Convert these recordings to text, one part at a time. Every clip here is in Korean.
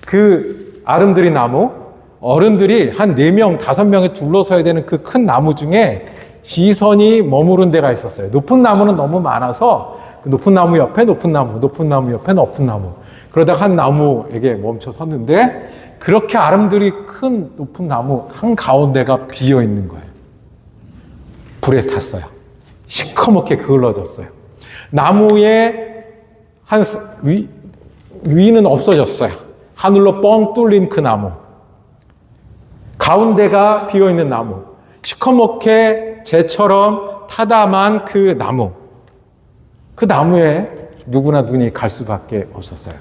그 아름드리 나무, 어른들이 한 4명, 5명이 둘러서야 되는 그 큰 나무 중에 시선이 머무른 데가 있었어요. 높은 나무는 너무 많아서 그 높은 나무 옆에 높은 나무, 높은 나무 옆에 높은 나무. 그러다가 한 나무에게 멈춰 섰는데 그렇게 아름드리 큰 높은 나무 한가운데가 비어 있는 거예요. 불에 탔어요. 시커멓게 그을러졌어요. 나무의 위는 없어졌어요. 하늘로 뻥 뚫린 그 나무. 가운데가 비어있는 나무. 시커멓게 재처럼 타담한 그 나무. 그 나무에 누구나 눈이 갈 수밖에 없었어요.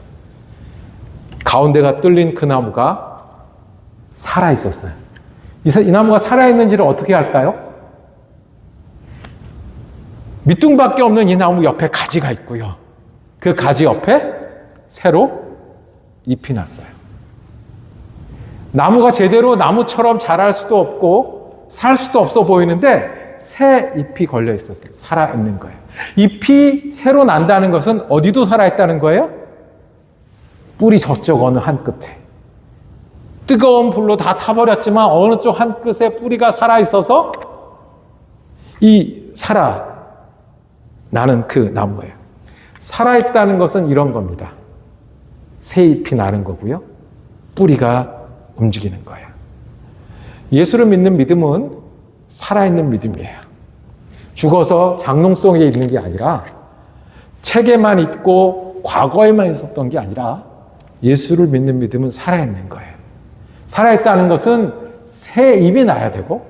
가운데가 뚫린 그 나무가 살아있었어요. 이 나무가 살아있는지를 어떻게 알까요? 밑둥밖에 없는 이 나무 옆에 가지가 있고요. 그 가지 옆에 새로 잎이 났어요. 나무가 제대로 나무처럼 자랄 수도 없고 살 수도 없어 보이는데 새 잎이 걸려 있었어요. 살아있는 거예요. 잎이 새로 난다는 것은 어디도 살아있다는 거예요? 뿌리 저쪽 어느 한 끝에. 뜨거운 불로 다 타버렸지만 어느 쪽 한 끝에 뿌리가 살아있어서 나는 그 나무예요. 살아있다는 것은 이런 겁니다. 새 잎이 나는 거고요. 뿌리가 움직이는 거예요. 예수를 믿는 믿음은 살아있는 믿음이에요. 죽어서 장롱 속에 있는 게 아니라 책에만 있고 과거에만 있었던 게 아니라 예수를 믿는 믿음은 살아있는 거예요. 살아있다는 것은 새 잎이 나야 되고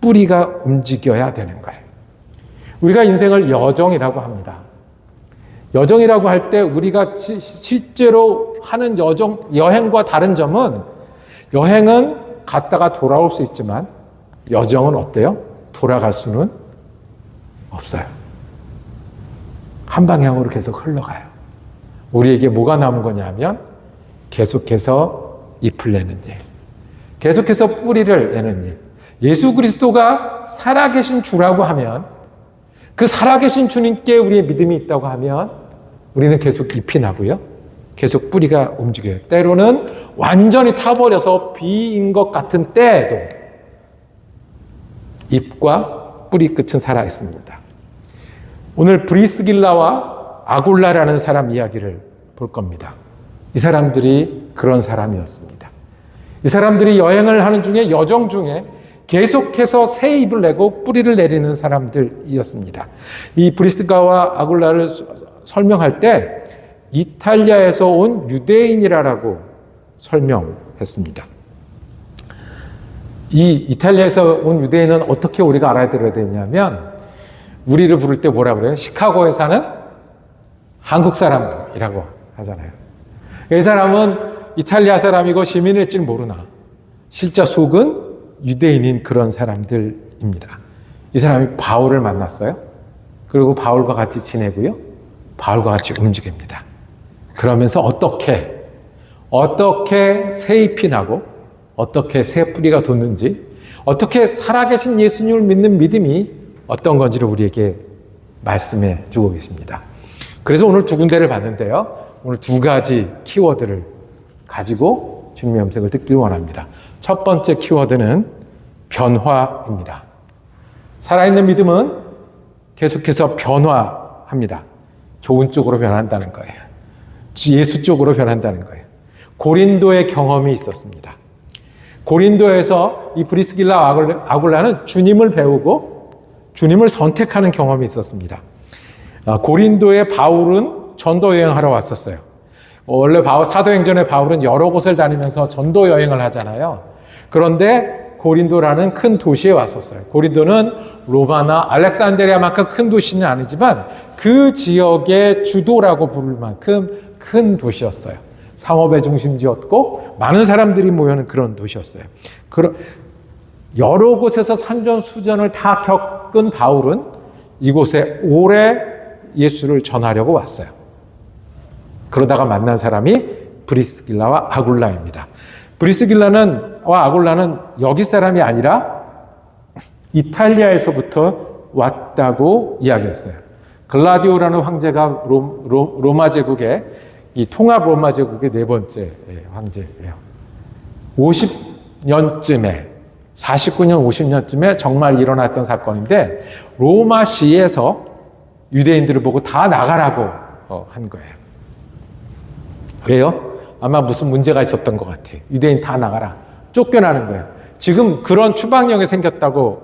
뿌리가 움직여야 되는 거예요. 우리가 인생을 여정이라고 합니다. 여정이라고 할 때 우리가 실제로 하는 여행과 다른 점은 여행은 갔다가 돌아올 수 있지만 여정은 어때요? 돌아갈 수는 없어요. 한 방향으로 계속 흘러가요. 우리에게 뭐가 남은 거냐면 계속해서 잎을 내는 일, 계속해서 뿌리를 내는 일. 예수 그리스도가 살아계신 주라고 하면 그 살아계신 주님께 우리의 믿음이 있다고 하면 우리는 계속 잎이 나고요. 계속 뿌리가 움직여요. 때로는 완전히 타버려서 비인 것 같은 때에도 잎과 뿌리 끝은 살아있습니다. 오늘 브리스길라와 아굴라라는 사람 이야기를 볼 겁니다. 이 사람들이 그런 사람이었습니다. 이 사람들이 여행을 하는 중에 여정 중에 계속해서 새 잎을 내고 뿌리를 내리는 사람들이었습니다. 이 브리스길라와 아굴라를 설명할 때 이탈리아에서 온 유대인이라고 설명했습니다. 이 이탈리아에서 온 유대인은 어떻게 우리가 알아들어야 되냐면 우리를 부를 때 뭐라 그래요? 시카고에 사는 한국 사람이라고 하잖아요. 이 사람은 이탈리아 사람이고 시민일지는 모르나 실제 속은 유대인인 그런 사람들입니다. 이 사람이 바울을 만났어요. 그리고 바울과 같이 지내고요. 바울과 같이 움직입니다. 그러면서 어떻게 새 잎이 나고 어떻게 새 뿌리가 돋는지 어떻게 살아계신 예수님을 믿는 믿음이 어떤 건지를 우리에게 말씀해 주고 계십니다. 그래서 오늘 두 군데를 봤는데요. 오늘 두 가지 키워드를 가지고 주님의 음성을 듣기를 원합니다. 첫 번째 키워드는 변화입니다. 살아있는 믿음은 계속해서 변화합니다. 좋은 쪽으로 변한다는 거예요. 예수 쪽으로 변한다는 거예요. 고린도의 경험이 있었습니다. 고린도에서 이 브리스길라 아굴라는 주님을 배우고 주님을 선택하는 경험이 있었습니다. 고린도의 바울은 전도 여행하러 왔었어요. 원래 사도행전의 바울은 여러 곳을 다니면서 전도 여행을 하잖아요. 그런데 고린도라는 큰 도시에 왔었어요. 고린도는 로마나 알렉산드리아만큼 큰 도시는 아니지만 그 지역의 주도라고 부를 만큼 큰 도시였어요. 상업의 중심지였고 많은 사람들이 모여있는 그런 도시였어요. 여러 곳에서 산전수전을 다 겪은 바울은 이곳에 오래 예수를 전하려고 왔어요. 그러다가 만난 사람이 브리스길라와 아굴라입니다. 브리스길라와 아굴라는 여기 사람이 아니라 이탈리아에서부터 왔다고 이야기했어요. 글라디오라는 황제가 로마 제국의 이 통합 로마 제국의 네 번째 황제예요. 50년쯤에 49년 50년쯤에 정말 일어났던 사건인데 로마시에서 유대인들을 보고 다 나가라고 한 거예요. 왜요? 아마 무슨 문제가 있었던 것 같아요. 유대인 다 나가라. 쫓겨나는 거예요. 지금 그런 추방령이 생겼다고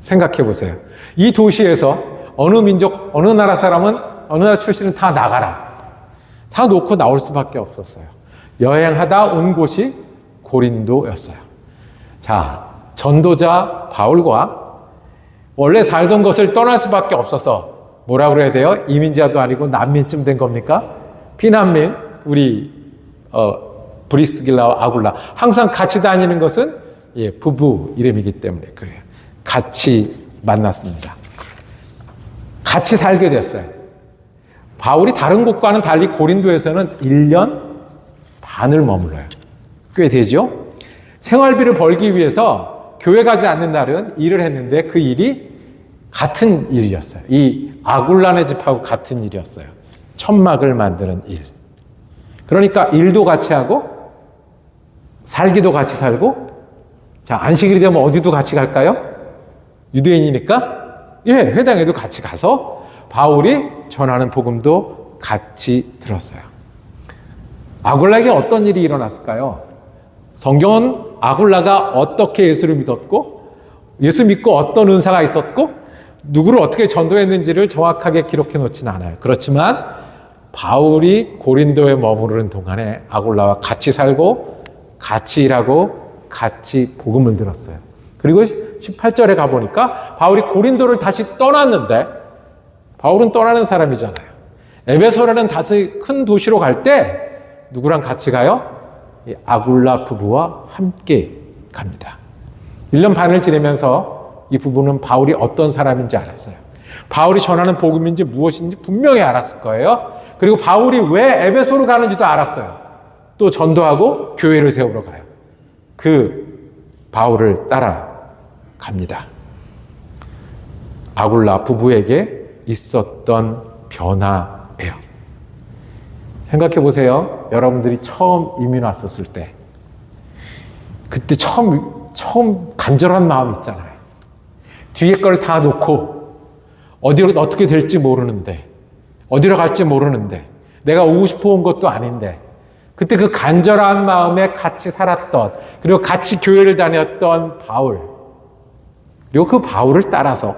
생각해 보세요. 이 도시에서 어느 민족, 어느 나라 사람은, 어느 나라 출신은 다 나가라. 다 놓고 나올 수밖에 없었어요. 여행하다 온 곳이 고린도였어요. 자, 전도자 바울과 원래 살던 것을 떠날 수밖에 없어서 뭐라 그래야 돼요? 이민자도 아니고 난민쯤 된 겁니까? 피난민, 우리 브리스길라와 아굴라 항상 같이 다니는 것은 부부 이름이기 때문에 그래요. 같이 만났습니다. 같이 살게 됐어요. 바울이 다른 곳과는 달리 고린도에서는 1년 반을 머물러요. 꽤 되죠? 생활비를 벌기 위해서 교회 가지 않는 날은 일을 했는데 그 일이 같은 일이었어요. 이 아굴라네 집하고 같은 일이었어요. 천막을 만드는 일. 그러니까 일도 같이 하고 살기도 같이 살고 자, 안식일이 되면 어디도 같이 갈까요? 유대인이니까 회당에도 같이 가서 바울이 전하는 복음도 같이 들었어요. 아굴라에게 어떤 일이 일어났을까요? 성경은 아굴라가 어떻게 예수를 믿었고 예수 믿고 어떤 은사가 있었고 누구를 어떻게 전도했는지를 정확하게 기록해 놓지는 않아요. 그렇지만 바울이 고린도에 머무르는 동안에 아굴라와 같이 살고 같이 일하고 같이 복음을 들었어요. 그리고 18절에 가보니까 바울이 고린도를 다시 떠났는데 바울은 떠나는 사람이잖아요. 에베소라는 다시 큰 도시로 갈 때 누구랑 같이 가요? 아굴라 부부와 함께 갑니다. 1년 반을 지내면서 이 부부는 바울이 어떤 사람인지 알았어요. 바울이 전하는 복음인지 무엇인지 분명히 알았을 거예요. 그리고 바울이 왜 에베소로 가는지도 알았어요. 또 전도하고 교회를 세우러 가요. 그 바울을 따라갑니다. 아굴라 부부에게 있었던 변화예요. 생각해 보세요. 여러분들이 처음 이민 왔었을 때 그때 처음 간절한 마음 있잖아요. 뒤에 걸 다 놓고 어디로 어떻게 될지 모르는데 어디로 갈지 모르는데 내가 오고 싶어 온 것도 아닌데 그때 그 간절한 마음에 같이 살았던 그리고 같이 교회를 다녔던 바울 그리고 그 바울을 따라서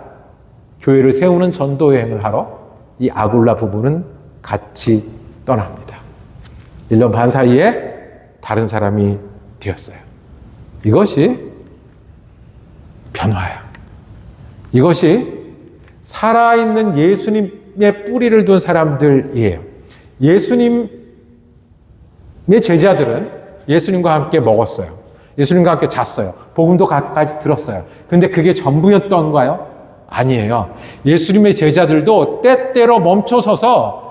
교회를 세우는 전도 여행을 하러 이 아굴라 부부는 같이 떠납니다. 1년 반 사이에 다른 사람이 되었어요. 이것이 변화야. 이것이 살아있는 예수님의 뿌리를 둔 사람들이에요. 예수님의 제자들은 예수님과 함께 먹었어요. 예수님과 함께 잤어요. 복음도 같이 들었어요. 그런데 그게 전부였던가요? 아니에요. 예수님의 제자들도 때때로 멈춰서서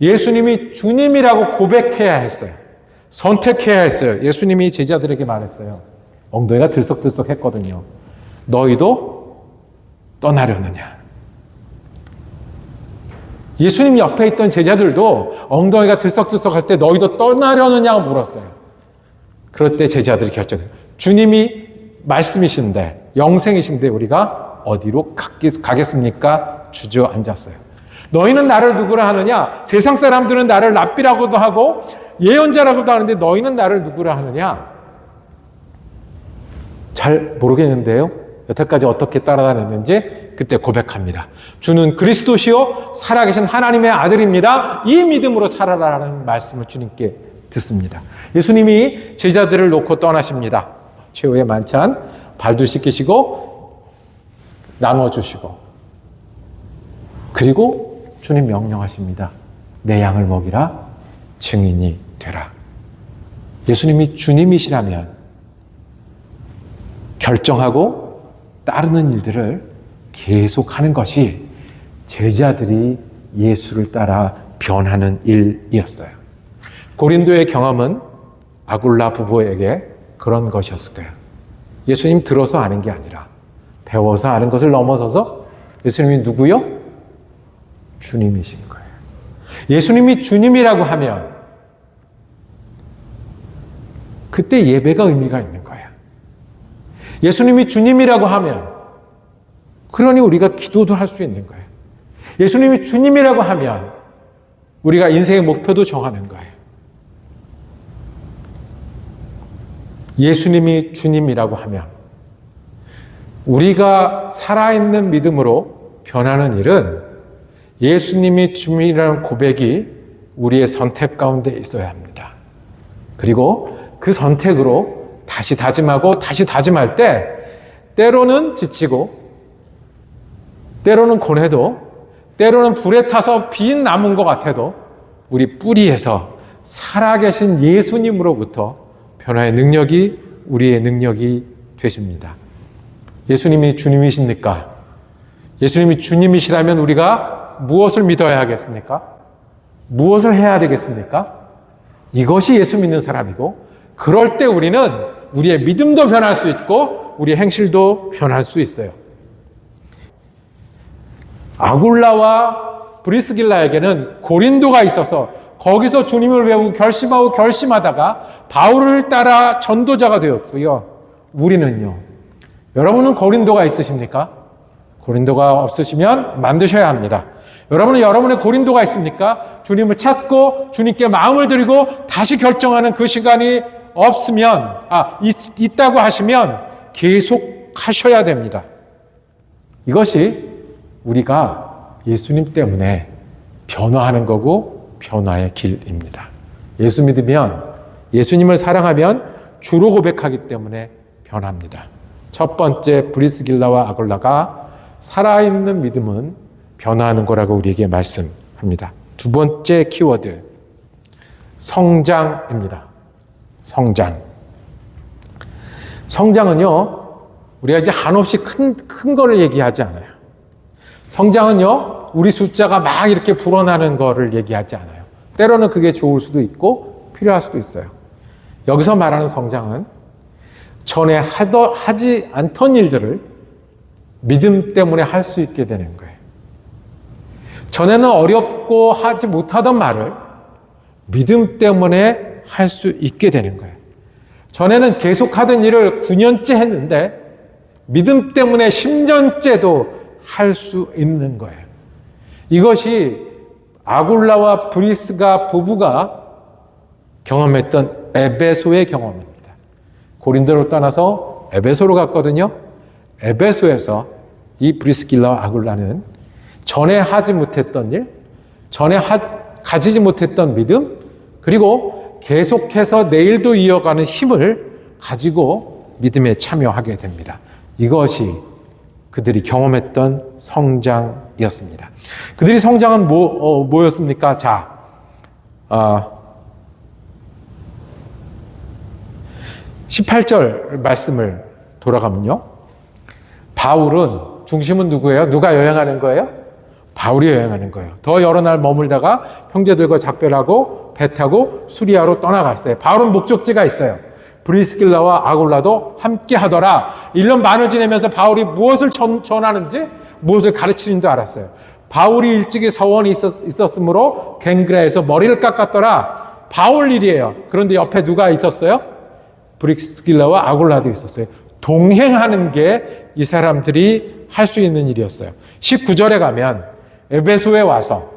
예수님이 주님이라고 고백해야 했어요. 선택해야 했어요. 예수님이 제자들에게 말했어요. 엉덩이가 들썩들썩 했거든요. 너희도 떠나려느냐? 예수님 옆에 있던 제자들도 엉덩이가 들썩들썩할 때 너희도 떠나려느냐고 물었어요. 그럴 때 제자들이 결정했어요. 주님이 말씀이신데 영생이신데 우리가 어디로 가겠습니까? 주저앉았어요. 너희는 나를 누구라 하느냐? 세상 사람들은 나를 랍비라고도 하고 예언자라고도 하는데 너희는 나를 누구라 하느냐? 잘 모르겠는데요. 여태까지 어떻게 따라다녔는지 그때 고백합니다. 주는 그리스도시요 살아계신 하나님의 아들입니다. 이 믿음으로 살아라라는 말씀을 주님께 듣습니다. 예수님이 제자들을 놓고 떠나십니다. 최후의 만찬 발도 씻기시고 나눠주시고 그리고 주님 명령하십니다. 내 양을 먹이라 증인이 되라. 예수님이 주님이시라면 결정하고 따르는 일들을 계속하는 것이 제자들이 예수를 따라 변하는 일이었어요. 고린도의 경험은 아굴라 부부에게 그런 것이었을 거예요. 예수님 들어서 아는 게 아니라 배워서 아는 것을 넘어서서 예수님이 누구요? 주님이신 거예요. 예수님이 주님이라고 하면 그때 예배가 의미가 있는 거예요. 예수님이 주님이라고 하면 그러니 우리가 기도도 할 수 있는 거예요. 예수님이 주님이라고 하면 우리가 인생의 목표도 정하는 거예요. 예수님이 주님이라고 하면 우리가 살아있는 믿음으로 변하는 일은 예수님이 주님이라는 고백이 우리의 선택 가운데 있어야 합니다. 그리고 그 선택으로 다시 다짐하고 다시 다짐할 때 때로는 지치고 때로는 고뇌도 때로는 불에 타서 빈 남은 것 같아도 우리 뿌리에서 살아계신 예수님으로부터 변화의 능력이 우리의 능력이 되십니다. 예수님이 주님이십니까? 예수님이 주님이시라면 우리가 무엇을 믿어야 하겠습니까? 무엇을 해야 되겠습니까? 이것이 예수 믿는 사람이고 그럴 때 우리는 우리의 믿음도 변할 수 있고 우리의 행실도 변할 수 있어요. 아굴라와 브리스길라에게는 고린도가 있어서 거기서 주님을 외우고 결심하다가 바울을 따라 전도자가 되었고요. 우리는요. 여러분은 고린도가 있으십니까? 고린도가 없으시면 만드셔야 합니다. 여러분은 여러분의 고린도가 있습니까? 주님을 찾고 주님께 마음을 드리고 다시 결정하는 그 시간이 없으면 있다고 하시면 계속 하셔야 됩니다. 이것이 우리가 예수님 때문에 변화하는 거고 변화의 길입니다. 예수 믿으면 예수님을 사랑하면 주로 고백하기 때문에 변합니다. 첫 번째 브리스길라와 아굴라가 살아있는 믿음은 변화하는 거라고 우리에게 말씀합니다. 두 번째 키워드 성장입니다. 성장은요 우리가 이제 한없이 큰 거를 얘기하지 않아요. 성장은요 우리 숫자가 막 이렇게 불어나는 거를 얘기하지 않아요. 때로는 그게 좋을 수도 있고 필요할 수도 있어요. 여기서 말하는 성장은 전에 하지 않던 일들을 믿음 때문에 할 수 있게 되는 거예요. 전에는 어렵고 하지 못하던 말을 믿음 때문에 할 수 있게 되는 거예요. 전에는 계속하던 일을 9년째 했는데 믿음 때문에 10년째도 할 수 있는 거예요. 이것이 아굴라와 브리스가 부부가 경험했던 에베소의 경험입니다. 고린도를 떠나서 에베소로 갔거든요. 에베소에서 이 브리스길라와 아굴라는 전에 하지 못했던 일, 전에 가지지 못했던 믿음, 그리고 계속해서 내일도 이어가는 힘을 가지고 믿음에 참여하게 됩니다. 이것이 그들이 경험했던 성장이었습니다. 그들이 성장은 뭐였습니까? 자, 18절 말씀을 돌아가면요. 바울은 중심은 누구예요? 누가 여행하는 거예요? 바울이 여행하는 거예요. 더 여러 날 머물다가 형제들과 작별하고 배 타고 수리아로 떠나갔어요. 바울은 목적지가 있어요. 브리스길라와 아굴라도 함께 하더라. 1년 반을 지내면서 바울이 무엇을 전하는지 무엇을 가르치는지도 알았어요. 바울이 일찍이 서원이 있었으므로 갱그라에서 머리를 깎았더라. 바울 일이에요. 그런데 옆에 누가 있었어요? 브리스길라와 아굴라도 있었어요. 동행하는 게 이 사람들이 할 수 있는 일이었어요. 19절에 가면 에베소에 와서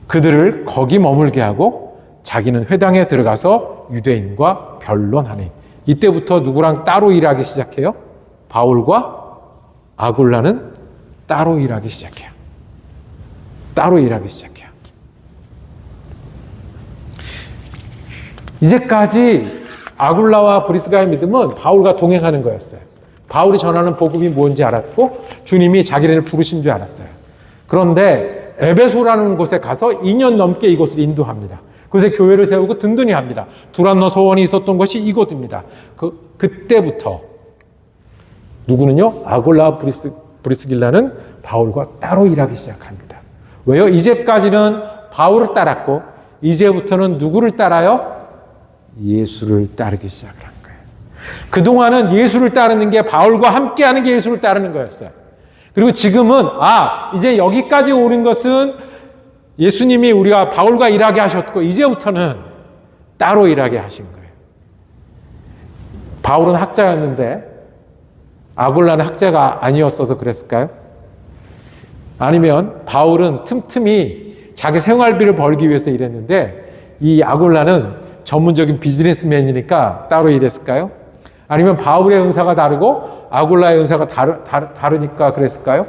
그들을 거기 머물게 하고 자기는 회당에 들어가서 유대인과 변론하니 이때부터 누구랑 따로 일하기 시작해요? 바울과 아굴라는 따로 일하기 시작해요. 따로 일하기 시작해요. 이제까지 아굴라와 브리스가의 믿음은 바울과 동행하는 거였어요. 바울이 전하는 복음이 뭔지 알았고 주님이 자기를 부르신 줄 알았어요. 그런데 에베소라는 곳에 가서 2년 넘게 이곳을 인도합니다. 그곳에 교회를 세우고 든든히 합니다. 두란노 소원이 있었던 것이 이곳입니다. 그때부터 누구는요? 아굴라와 브리스길라는 바울과 따로 일하기 시작합니다. 왜요? 이제까지는 바울을 따랐고 이제부터는 누구를 따라요? 예수를 따르기 시작을 한 거예요. 그동안은 예수를 따르는 게 바울과 함께하는 게 예수를 따르는 거였어요. 그리고 지금은 이제 여기까지 오는 것은 예수님이 우리가 바울과 일하게 하셨고 이제부터는 따로 일하게 하신 거예요. 바울은 학자였는데 아굴라는 학자가 아니었어서 그랬을까요? 아니면 바울은 틈틈이 자기 생활비를 벌기 위해서 일했는데 이 아굴라는 전문적인 비즈니스맨이니까 따로 일했을까요? 아니면 바울의 은사가 다르고 아굴라의 은사가 다르니까 그랬을까요?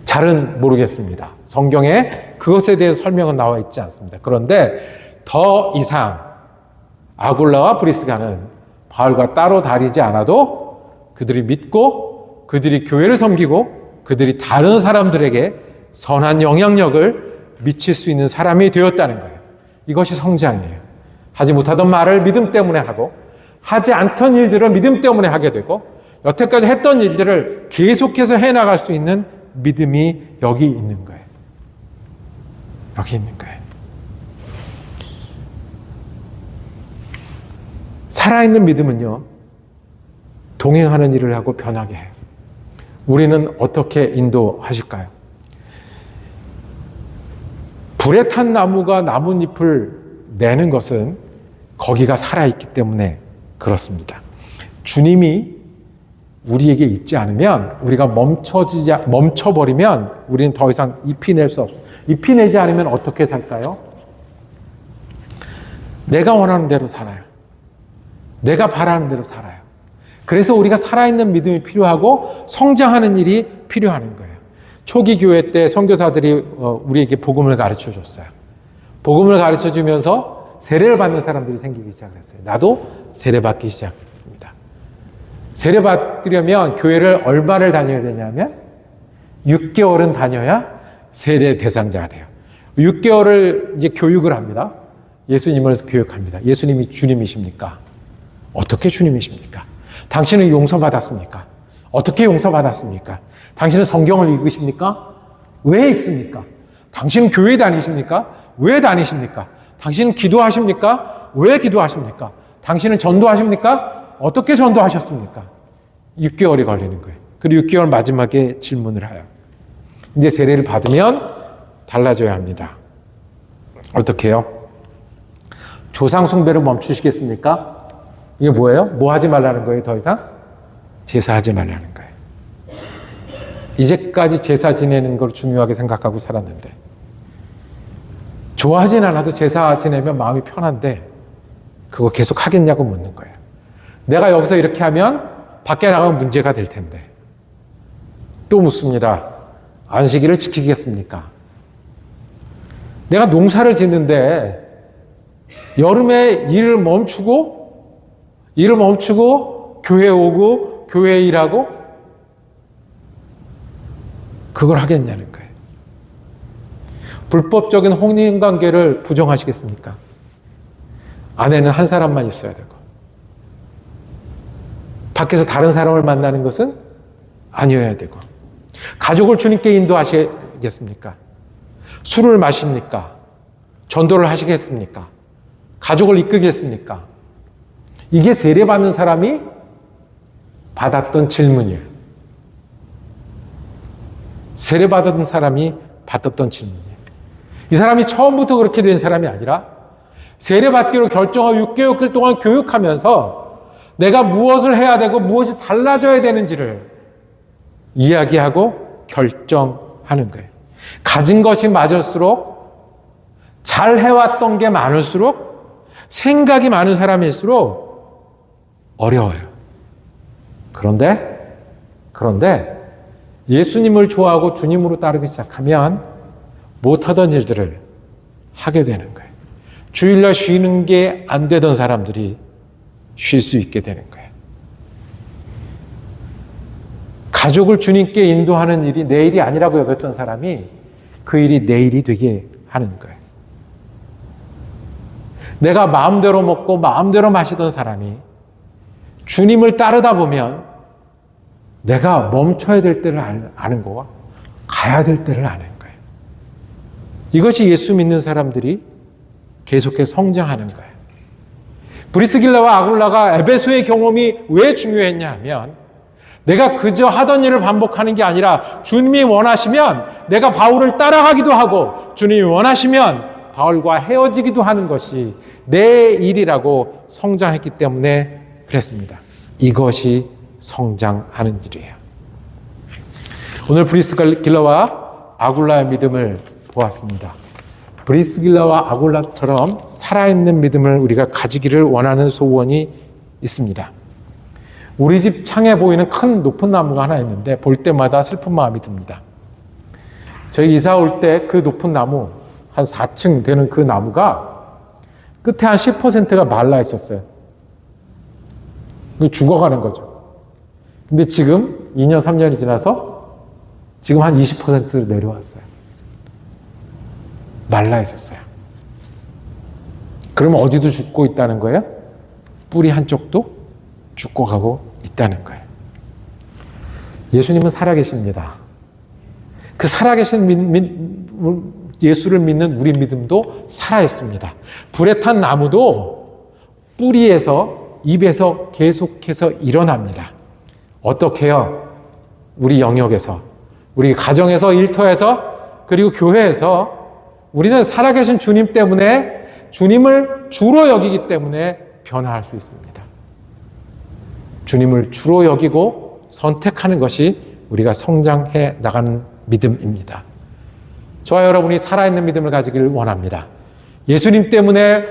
잘은 모르겠습니다. 성경에 그것에 대해서 설명은 나와 있지 않습니다. 그런데 더 이상 아굴라와 브리스가는 바울과 따로 다니지 않아도 그들이 믿고 그들이 교회를 섬기고 그들이 다른 사람들에게 선한 영향력을 미칠 수 있는 사람이 되었다는 거예요. 이것이 성장이에요. 하지 못하던 말을 믿음 때문에 하고 하지 않던 일들을 믿음 때문에 하게 되고 여태까지 했던 일들을 계속해서 해나갈 수 있는 믿음이 여기 있는 거예요. 여기 있는 거예요. 살아있는 믿음은요, 동행하는 일을 하고 변하게 해요. 우리는 어떻게 인도하실까요? 불에 탄 나무가 나뭇잎을 내는 것은 거기가 살아있기 때문에 그렇습니다. 주님이 우리에게 있지 않으면, 우리가 멈춰버리면 우리는 더 이상 잎이 낼 수 없어요. 잎이 내지 않으면 어떻게 살까요? 내가 원하는 대로 살아요. 내가 바라는 대로 살아요. 그래서 우리가 살아있는 믿음이 필요하고 성장하는 일이 필요한 거예요. 초기 교회 때 선교사들이 우리에게 복음을 가르쳐 줬어요. 복음을 가르쳐 주면서 세례를 받는 사람들이 생기기 시작했어요. 나도 세례 받기 시작합니다. 세례 받으려면 교회를 얼마를 다녀야 되냐면 6개월은 다녀야 세례 대상자가 돼요. 6개월을 이제 교육을 합니다. 예수님을 교육합니다. 예수님이 주님이십니까? 어떻게 주님이십니까? 당신은 용서받았습니까? 어떻게 용서받았습니까? 당신은 성경을 읽으십니까? 왜 읽습니까? 당신은 교회 다니십니까? 왜 다니십니까? 당신은 기도하십니까? 왜 기도하십니까? 당신은 전도하십니까? 어떻게 전도하셨습니까? 6개월이 걸리는 거예요. 그리고 6개월 마지막에 질문을 해요. 이제 세례를 받으면 달라져야 합니다. 어떻게 해요? 조상 숭배를 멈추시겠습니까? 이게 뭐예요? 뭐 하지 말라는 거예요, 더 이상? 제사하지 말라는 거예요. 이제까지 제사 지내는 걸 중요하게 생각하고 살았는데, 좋아하진 않아도 제사 지내면 마음이 편한데, 그거 계속 하겠냐고 묻는 거예요. 내가 여기서 이렇게 하면 밖에 나가면 문제가 될 텐데. 또 묻습니다. 안식일을 지키겠습니까? 내가 농사를 짓는데, 여름에 일을 멈추고 교회 오고 교회 일하고 그걸 하겠냐는 거예요. 불법적인 혼인관계를 부정하시겠습니까? 아내는 한 사람만 있어야 되고 밖에서 다른 사람을 만나는 것은 아니어야 되고 가족을 주님께 인도하시겠습니까? 술을 마십니까? 전도를 하시겠습니까? 가족을 이끌겠습니까? 이게 세례받는 사람이 받았던 질문이에요. 세례받은 사람이 받았던 질문이에요. 이 사람이 처음부터 그렇게 된 사람이 아니라 세례받기로 결정하고 6개월 동안 교육하면서 내가 무엇을 해야 되고 무엇이 달라져야 되는지를 이야기하고 결정하는 거예요. 가진 것이 많을수록 잘 해왔던 게 많을수록 생각이 많은 사람일수록 어려워요. 그런데 예수님을 좋아하고 주님으로 따르기 시작하면 못하던 일들을 하게 되는 거예요. 주일날 쉬는 게 안 되던 사람들이 쉴 수 있게 되는 거예요. 가족을 주님께 인도하는 일이 내 일이 아니라고 여겼던 사람이 그 일이 내 일이 되게 하는 거예요. 내가 마음대로 먹고 마음대로 마시던 사람이 주님을 따르다 보면 내가 멈춰야 될 때를 아는 거와 가야 될 때를 아는 거예요. 이것이 예수 믿는 사람들이 계속해서 성장하는 거예요. 브리스길라와 아굴라가 에베소의 경험이 왜 중요했냐 하면 내가 그저 하던 일을 반복하는 게 아니라 주님이 원하시면 내가 바울을 따라가기도 하고 주님이 원하시면 바울과 헤어지기도 하는 것이 내 일이라고 성장했기 때문에 그랬습니다. 이것이 성장하는 일이에요. 오늘 브리스길라와 아굴라의 믿음을 보았습니다. 브리스길라와 아굴라처럼 살아있는 믿음을 우리가 가지기를 원하는 소원이 있습니다. 우리 집 창에 보이는 큰 높은 나무가 하나 있는데 볼 때마다 슬픈 마음이 듭니다. 저희 이사 올 때 그 높은 나무, 한 4층 되는 그 나무가 끝에 한 10%가 말라 있었어요. 죽어가는 거죠. 근데 지금 2년, 3년이 지나서 지금 한 20% 내려왔어요. 말라 있었어요. 그러면 어디도 죽고 있다는 거예요? 뿌리 한쪽도 죽고 가고 있다는 거예요. 예수님은 살아계십니다. 그 살아계신 예수를 믿는 우리 믿음도 살아있습니다. 불에 탄 나무도 뿌리에서, 잎에서 계속해서 일어납니다. 어떻게요? 우리 영역에서, 우리 가정에서, 일터에서, 그리고 교회에서 우리는 살아계신 주님 때문에, 주님을 주로 여기기 때문에 변화할 수 있습니다. 주님을 주로 여기고 선택하는 것이 우리가 성장해 나가는 믿음입니다. 저와 여러분이 살아있는 믿음을 가지기를 원합니다. 예수님 때문에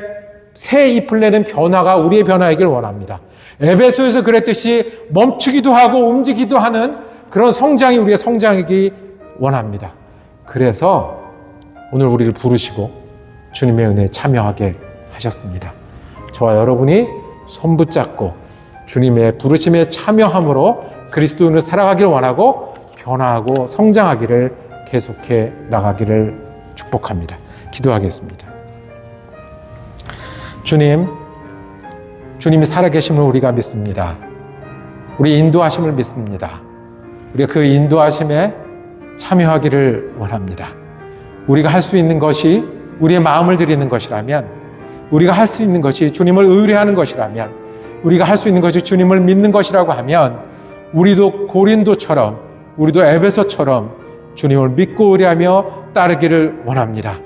새 잎을 내는 변화가 우리의 변화이길 원합니다. 에베소에서 그랬듯이 멈추기도 하고 움직이기도 하는 그런 성장이 우리의 성장이기 원합니다. 그래서 오늘 우리를 부르시고 주님의 은혜에 참여하게 하셨습니다. 저와 여러분이 손 붙잡고 주님의 부르심에 참여함으로 그리스도인을 살아가기를 원하고 변화하고 성장하기를 계속해 나가기를 축복합니다. 기도하겠습니다. 주님이 살아계심을 우리가 믿습니다. 우리 인도하심을 믿습니다. 우리가 그 인도하심에 참여하기를 원합니다. 우리가 할 수 있는 것이 우리의 마음을 드리는 것이라면, 우리가 할 수 있는 것이 주님을 의뢰하는 것이라면, 우리가 할 수 있는 것이 주님을 믿는 것이라고 하면 우리도 고린도처럼, 우리도 에베소처럼 주님을 믿고 의뢰하며 따르기를 원합니다.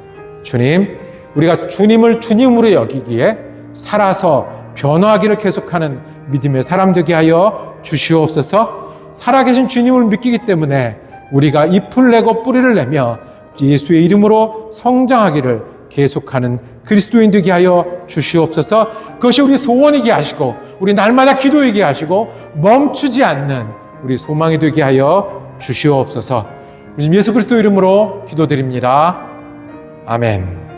주님, 우리가 주님을 주님으로 여기기에 살아서 변화하기를 계속하는 믿음의 사람 되게 하여 주시옵소서. 살아계신 주님을 믿기 때문에 우리가 잎을 내고 뿌리를 내며 예수의 이름으로 성장하기를 계속하는 그리스도인 되게 하여 주시옵소서. 그것이 우리 소원이게 하시고 우리 날마다 기도이게 하시고 멈추지 않는 우리 소망이 되게 하여 주시옵소서. 예수 그리스도 이름으로 기도드립니다. 아멘.